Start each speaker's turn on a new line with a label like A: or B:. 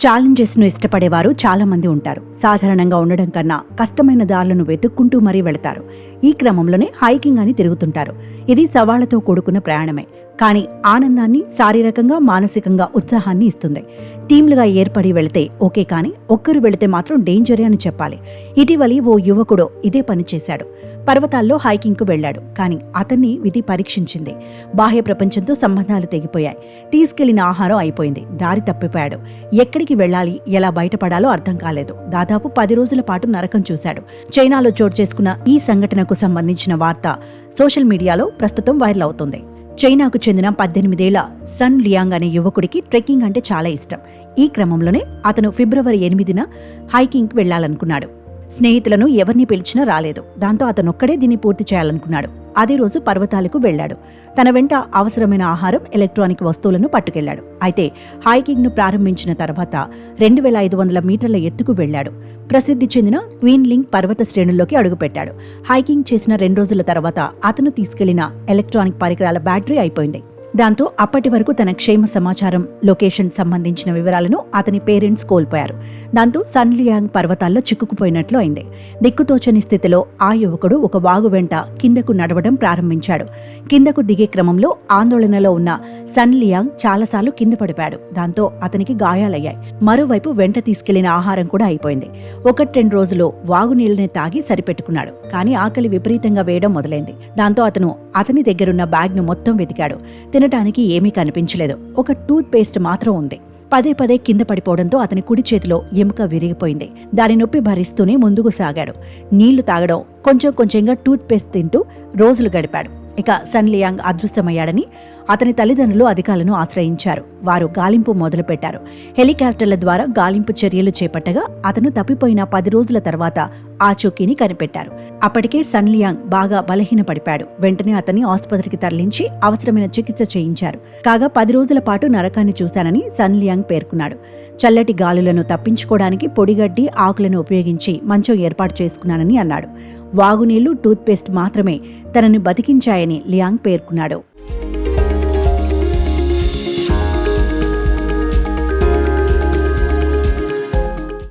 A: ఛాలెంజెస్ను ఇష్టపడేవారు చాలా మంది ఉంటారు. సాధారణంగా ఉండడం కన్నా కష్టమైన దారులను వెతుక్కుంటూ మరీ వెళతారు. ఈ క్రమంలోనే హైకింగ్ అని తిరుగుతుంటారు. ఇది సవాళ్లతో కూడుకున్న ప్రయాణమే, కానీ ఆనందాన్ని, శారీరకంగా మానసికంగా ఉత్సాహాన్ని ఇస్తుంది. టీంలుగా ఏర్పడి వెళితే ఓకే, కానీ ఒక్కరు వెళితే మాత్రం డేంజరే అని చెప్పాలి. ఇటీవలి ఓ యువకుడు ఇదే పని చేశాడు. పర్వతాల్లో హైకింగ్కు వెళ్లాడు, కానీ అతన్ని విధి పరీక్షించింది. బాహ్య ప్రపంచంతో సంబంధాలు తెగిపోయాయి. తీసుకెళ్లిన ఆహారం అయిపోయింది. దారి తప్పిపోయాడు. ఎక్కడికి వెళ్లాలి, ఎలా బయటపడాలో అర్థం కాలేదు. దాదాపు 10 రోజుల పాటు నరకం చూశాడు. చైనాలో చోటు చేసుకున్న ఈ సంఘటనకు సంబంధించిన వార్త సోషల్ మీడియాలో ప్రస్తుతం వైరల్ అవుతోంది. చైనాకు చెందిన 18 ఏళ్ల సన్ లియాంగ్ అనే యువకుడికి ట్రెక్కింగ్ అంటే చాలా ఇష్టం. ఈ క్రమంలోనే అతను ఫిబ్రవరి 8న హైకింగ్కి వెళ్లాలనుకున్నాడు. స్నేహితులను ఎవరిని పిలిచినా రాలేదు. దాంతో అతనొక్కడే దీన్ని పూర్తి చేయాలనుకున్నాడు. అదే రోజు పర్వతాలకు వెళ్లాడు. తన వెంట అవసరమైన ఆహారం, ఎలక్ట్రానిక్ వస్తువులను పట్టుకెళ్లాడు. అయితే హైకింగ్ను ప్రారంభించిన తర్వాత 2500 మీటర్ల ఎత్తుకు వెళ్లాడు. ప్రసిద్ధి చెందిన క్వీన్ లింగ్ పర్వత శ్రేణుల్లోకి అడుగుపెట్టాడు. హైకింగ్ చేసిన 2 రోజుల తర్వాత అతను తీసుకెళ్లిన ఎలక్ట్రానిక్ పరికరాల బ్యాటరీ అయిపోయింది. దాంతో అప్పటి వరకు తన క్షేమ సమాచారం, లొకేషన్ సంబంధించిన వివరాలను అతని పేరెంట్స్ కోల్పోయారు. దాంతో సన్ లియాంగ్ పర్వతాల్లో చిక్కుకుపోయినట్లు అయింది. దిక్కుతోచని స్థితిలో ఆ యువకుడు ఒక వాగు వెంట కిందకు నడవడం ప్రారంభించాడు. కిందకు దిగే క్రమంలో ఆందోళనలో ఉన్న సన్ లియాంగ్ చాలాసార్లు కింద పడిపాడు. దాంతో అతనికి గాయాలయ్యాయి. మరోవైపు వెంట తీసుకెళ్లిన ఆహారం కూడా అయిపోయింది. 1-2 రోజులు వాగు నీళ్లనే తాగి సరిపెట్టుకున్నాడు. కానీ ఆకలి విపరీతంగా వేయడం మొదలైంది. దాంతో అతని దగ్గరున్న బ్యాగ్ను మొత్తం వెతికాడు. తినటానికి ఏమీ కనిపించలేదు. ఒక టూత్ పేస్ట్ మాత్రం ఉంది. పదే కింద పడిపోవడంతో అతని కుడి చేతిలో ఎముక విరిగిపోయింది. దాని నొప్పి భరిస్తూనే ముందుకు సాగాడు. నీళ్లు తాగడం, కొంచెంగా టూత్ పేస్ట్ తింటూ రోజులు గడిపాడు. ఇక సన్ లియాంగ్ అదృశ్యమయ్యాడని అతని తల్లిదండ్రులు అధికారులను ఆశ్రయించారు. వారు గాలింపు మొదలుపెట్టారు. హెలికాప్టర్ల ద్వారా గాలింపు చర్యలు చేపట్టగా అతను తప్పిపోయిన 10 రోజుల తర్వాత ఆచూకీని కనిపెట్టారు. అప్పటికే సన్ లియాంగ్ బాగా బలహీనపడిపాడు. వెంటనే అతన్ని ఆసుపత్రికి తరలించి అవసరమైన చికిత్స చేయించారు. కాగా 10 రోజుల పాటు నరకాన్ని చూశానని సన్ లియాంగ్ పేర్కొన్నాడు. చల్లటి గాలులను తప్పించుకోవడానికి పొడిగడ్డి, ఆకులను ఉపయోగించి మంచం ఏర్పాటు చేసుకున్నానని అన్నాడు. వాగునీళ్లు, టూత్ పేస్ట్ మాత్రమే తనను బతికించాయని లియాంగ్ పేర్కొన్నాడు.